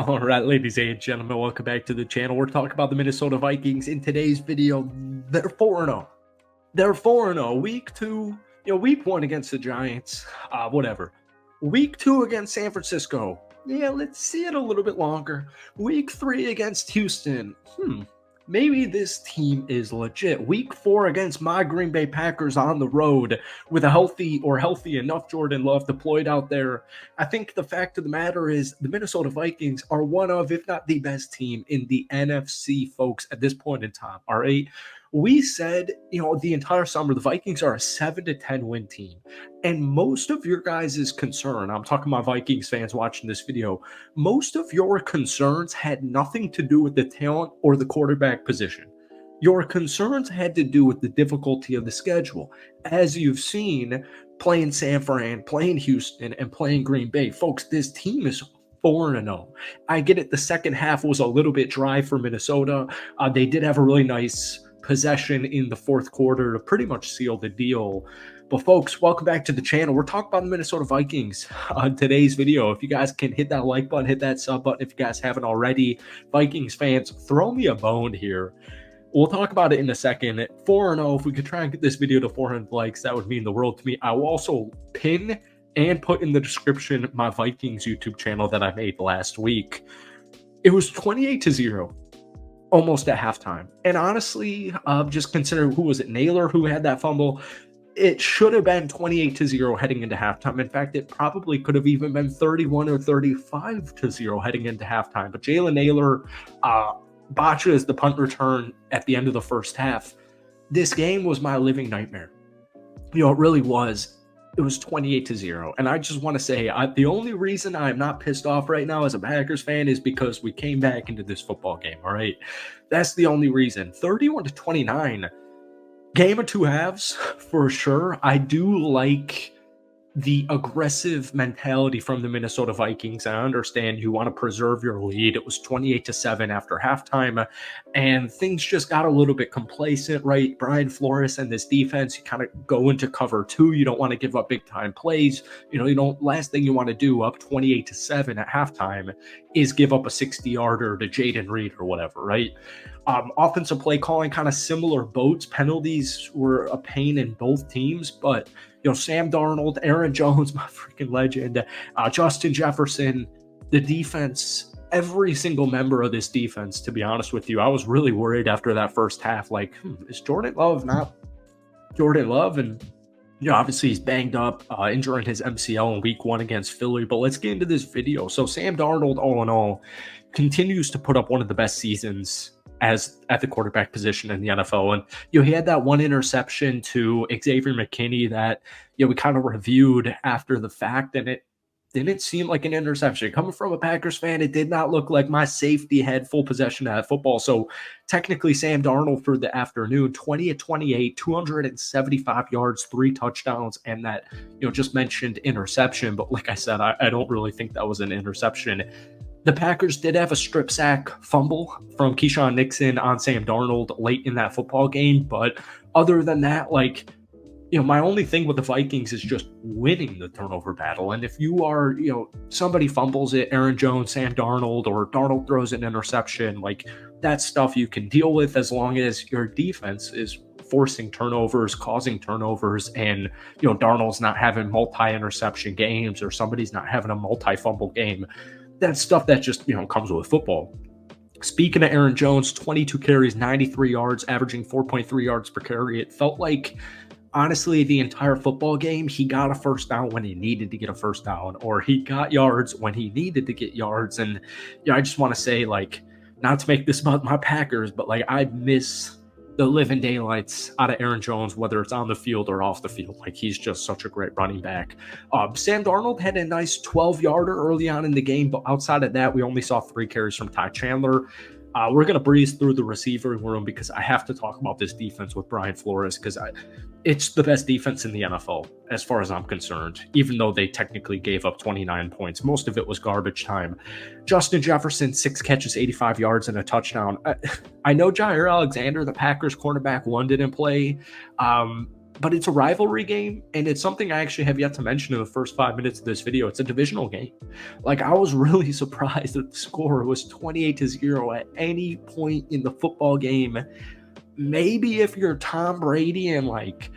All right, ladies and gentlemen, welcome back to the channel. We're talking about the Minnesota Vikings. In today's video, they're 4-0. They're 4-0. Week 2, week 1 against the Giants, whatever. Week 2 against San Francisco. Yeah, let's see it a little bit longer. Week 3 against Houston. Maybe this team is legit. Week 4 against my Green Bay Packers on the road with a healthy enough Jordan Love deployed out there. I think the fact of the matter is the Minnesota Vikings are one of, if not the best team in the NFC, folks, at this point in time. All right. We said, the entire summer, the Vikings are a 7-10 win team. And most of your guys' concern, I'm talking about Vikings fans watching this video, most of your concerns had nothing to do with the talent or the quarterback position. Your concerns had to do with the difficulty of the schedule. As you've seen, playing San Fran, playing Houston, and playing Green Bay, folks, this team is 4-0. I get it. The second half was a little bit dry for Minnesota. They did have a really nice possession in the fourth quarter to pretty much seal the deal. But folks, welcome back to the channel. We're talking about the Minnesota Vikings on today's video. If you guys can hit that like button, hit that sub button. If you guys haven't already, Vikings fans, throw me a bone here. We'll talk about it in a second. 4-0, if we could try and get this video to 400 likes, that would mean the world to me. I will also pin and put in the description my Vikings YouTube channel that I made last week. It was 28-0. Almost at halftime. And honestly, just consider, who was it, Naylor, who had that fumble? It should have been 28-0 heading into halftime. In fact, it probably could have even been 31 or 35-0 heading into halftime. But Jalen Naylor botches the punt return at the end of the first half. This game was my living nightmare. It really was. It was 28-0. And I just want to say, the only reason I'm not pissed off right now as a Packers fan is because we came back into this football game, all right? That's the only reason. 31-29. Game of two halves, for sure. I do like the aggressive mentality from the Minnesota Vikings. I understand you want to preserve your lead. It was 28-7 after halftime, and things just got a little bit complacent, right? Brian Flores and this defense, you kind of go into cover two. You don't want to give up big time plays. Last thing you want to do up 28-7 at halftime is give up a 60-yarder to Jaden Reed or whatever, right? Offensive play calling, kind of similar boats. Penalties were a pain in both teams, but Sam Darnold, Aaron Jones, my freaking legend, Justin Jefferson, the defense, every single member of this defense, to be honest with you, I was really worried after that first half, like, is Jordan Love not Jordan Love? And obviously he's banged up, injuring his MCL in week 1 against Philly. But let's get into this video. So Sam Darnold, all in all, continues to put up one of the best seasons at the quarterback position in the NFL. And he had that one interception to Xavier McKinney that we kind of reviewed after the fact, and it didn't seem like an interception. Coming from a Packers fan, it did not look like my safety had full possession of that football. So technically, Sam Darnold for the afternoon, 20-28, 275 yards, 3 touchdowns, and that just mentioned interception. But like I said, I don't really think that was an interception. The Packers did have a strip sack fumble from Keyshawn Nixon on Sam Darnold late in that football game. But other than that, my only thing with the Vikings is just winning the turnover battle. And if you are, somebody fumbles it, Aaron Jones, Sam Darnold, or Darnold throws an interception, that stuff you can deal with as long as your defense is forcing turnovers, causing turnovers, and, Darnold's not having multi-interception games or somebody's not having a multi-fumble game. That's stuff that just, comes with football. Speaking of Aaron Jones, 22 carries, 93 yards, averaging 4.3 yards per carry. It felt like, honestly, the entire football game, he got a first down when he needed to get a first down, or he got yards when he needed to get yards. And I just want to say, not to make this about my Packers, but I miss the living daylights out of Aaron Jones, whether it's on the field or off the field. He's just such a great running back. Sam Darnold had a nice 12-yarder early on in the game, but outside of that, we only saw 3 carries from Ty Chandler. We're going to breeze through the receiving room because I have to talk about this defense with Brian Flores, because it's the best defense in the NFL as far as I'm concerned, even though they technically gave up 29 points. Most of it was garbage time. Justin Jefferson, 6 catches, 85 yards, and a touchdown. I know Jair Alexander, the Packers cornerback, 1 didn't play. but it's a rivalry game, and it's something I actually have yet to mention in the first 5 minutes of this video. It's a divisional game. Like, I was really surprised that the score was 28-0 at any point in the football game. Maybe if you're Tom Brady in like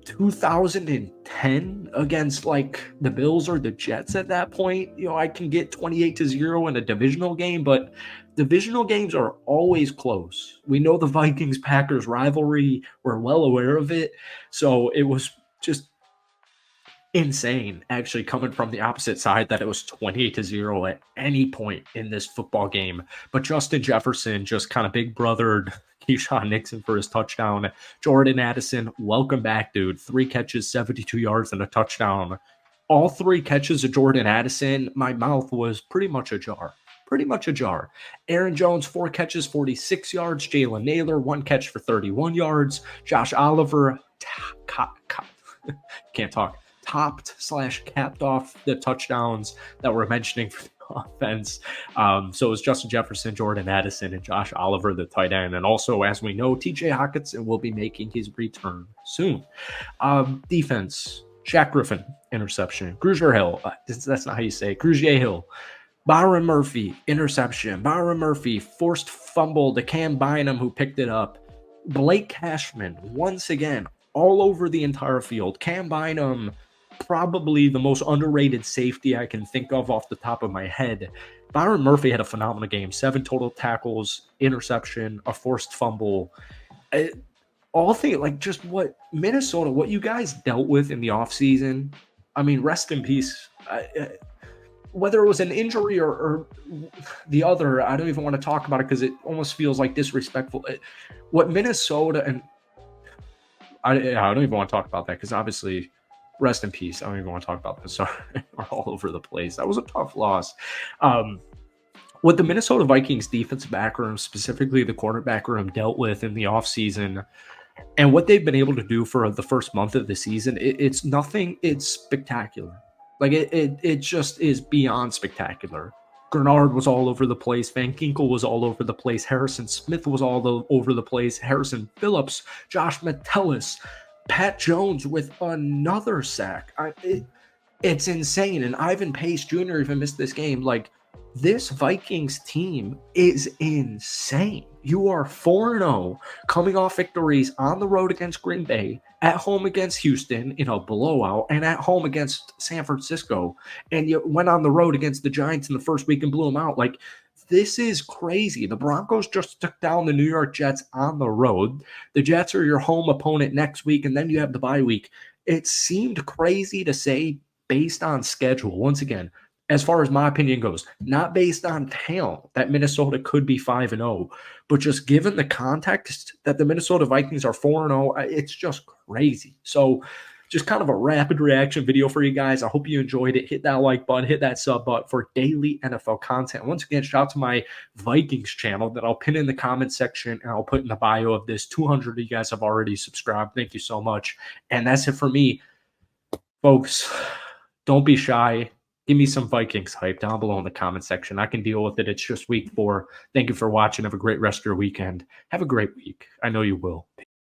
2010 against like the Bills or the Jets at that point, I can get 28-0 in a divisional game, but divisional games are always close. We know the Vikings Packers rivalry, we're well aware of it. So it was just insane actually coming from the opposite side that it was 28-0 at any point in this football game. But Justin Jefferson just kind of big brothered Keyshawn Nixon for his touchdown. Jordan Addison, welcome back, dude. 3 catches, 72 yards, and a touchdown. All 3 catches of Jordan Addison, my mouth was pretty much ajar. Pretty much ajar. Aaron Jones, 4 catches, 46 yards. Jalen Naylor, 1 catch for 31 yards. Josh Oliver, can't talk. Topped/capped off the touchdowns that we're mentioning for the offense. So it was Justin Jefferson, Jordan Addison, and Josh Oliver, the tight end. And also, as we know, TJ Hockenson will be making his return soon. Defense, Shaq Griffin, interception. Cruzier Hill, that's not how you say it. Cruzier Hill. Byron Murphy, interception. Byron Murphy, forced fumble to Cam Bynum, who picked it up. Blake Cashman, once again, all over the entire field. Cam Bynum, probably the most underrated safety I can think of off the top of my head. Byron Murphy had a phenomenal game. 7 total tackles, interception, a forced fumble. All things like just what Minnesota, what you guys dealt with in the offseason. I mean, rest in peace. Whether it was an injury or the other, I don't even want to talk about it because it almost feels like disrespectful. What Minnesota and I don't even want to talk about that because obviously, rest in peace. I don't even want to talk about this. Sorry, we're all over the place. That was a tough loss. What the Minnesota Vikings defensive back room, specifically the quarterback room, dealt with in the offseason and what they've been able to do for the first month of the season, it's nothing. It's spectacular. Like it just is beyond spectacular. Grenard was all over the place. Van Ginkel was all over the place. Harrison Smith was all over the place. Harrison Phillips, Josh Metellus, Pat Jones with another sack. It's insane. And Ivan Pace Jr. even missed this game. Like, this Vikings team is insane. You are 4-0 coming off victories on the road against Green Bay, at home against Houston in a blowout, and at home against San Francisco. And you went on the road against the Giants in the first week and blew them out. Like, this is crazy. The Broncos just took down the New York Jets on the road. The Jets are your home opponent next week, and then you have the bye week. It seemed crazy to say based on schedule. Once again, as far as my opinion goes, not based on talent, that Minnesota could be 5-0, but just given the context that the Minnesota Vikings are 4-0, it's just crazy. So just kind of a rapid reaction video for you guys. I hope you enjoyed it. Hit that like button, hit that sub button for daily NFL content. Once again, shout out to my Vikings channel that I'll pin in the comment section and I'll put in the bio of this. 200 of you guys have already subscribed. Thank you so much. And that's it for me, folks. Don't be shy. Give me some Vikings hype down below in the comment section. I can deal with it. It's just week 4. Thank you for watching. Have a great rest of your weekend. Have a great week. I know you will.